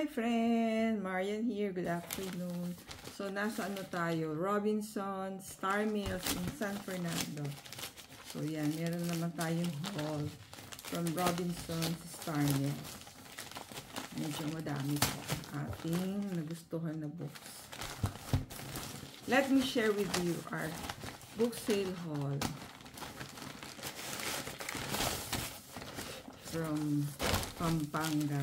Hi friend! Marian here. Good afternoon. So, nasa ano tayo? Robinsons Star Mills in San Fernando. So, yan. Meron naman tayong haul from Robinsons Star Mills. Medyo madami po ating nagustuhan na books. Let me share with you our book sale haul from Pampanga.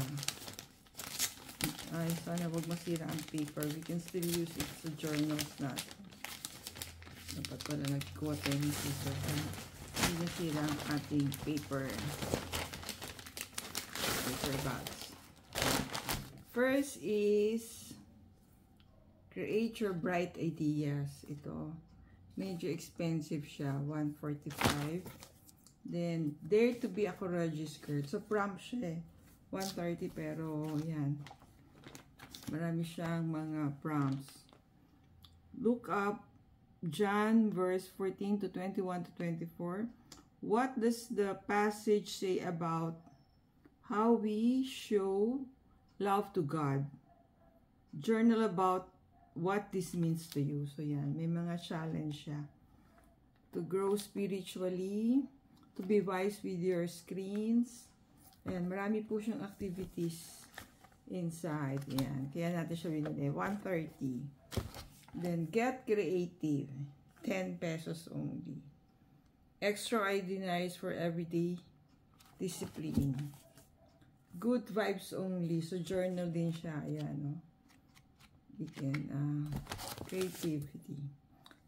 Ay, sana huwag masira ang paper. We can still use it sa journals natin. Dapat pala nagkuha tayo ng scissor. Hindi nasira ang ating paper bags. First is Create Your Bright Ideas. Ito, medyo expensive siya. $145. Then, Dare to be a Courageous Girl. So, prompt siya eh. $130 pero yan. Marami siyang mga prompts. Look up John verse 14 to 21 to 24. What does the passage say about how we show love to God? Journal about what this means to you. So yan, may mga challenge siya. To grow spiritually, to be wise with your screens. Ayan, marami po siyang activities inside. Yan. Kaya natin siya binili. $130. Then, Get Creative. 10 pesos only. Extraordinaries for Everyday Discipline. Good Vibes Only. So, journal din siya. Ayan, no? We can, creativity.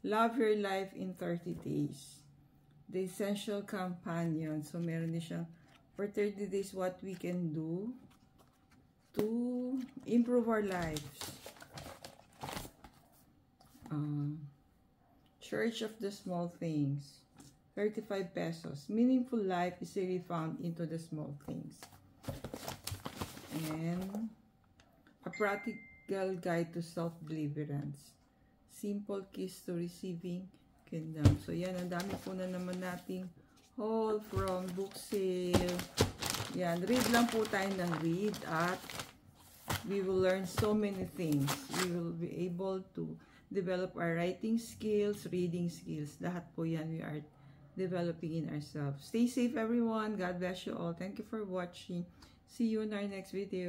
Love Your Life in 30 Days. The Essential Companion. So, meron din siyang for 30 days what we can do to improve our lives. Church of the Small Things. 35 pesos. Meaningful life is really found into the small things. And a practical guide to self-deliverance. Simple keys to receiving kingdom. So yan, ang dami po na naman nating haul from book sale. Yan, read lang po tayo ng read at we will learn so many things. We will be able to develop our writing skills, reading skills. Lahat po yan we are developing in ourselves. Stay safe everyone. God bless you all. Thank you for watching. See you in our next video.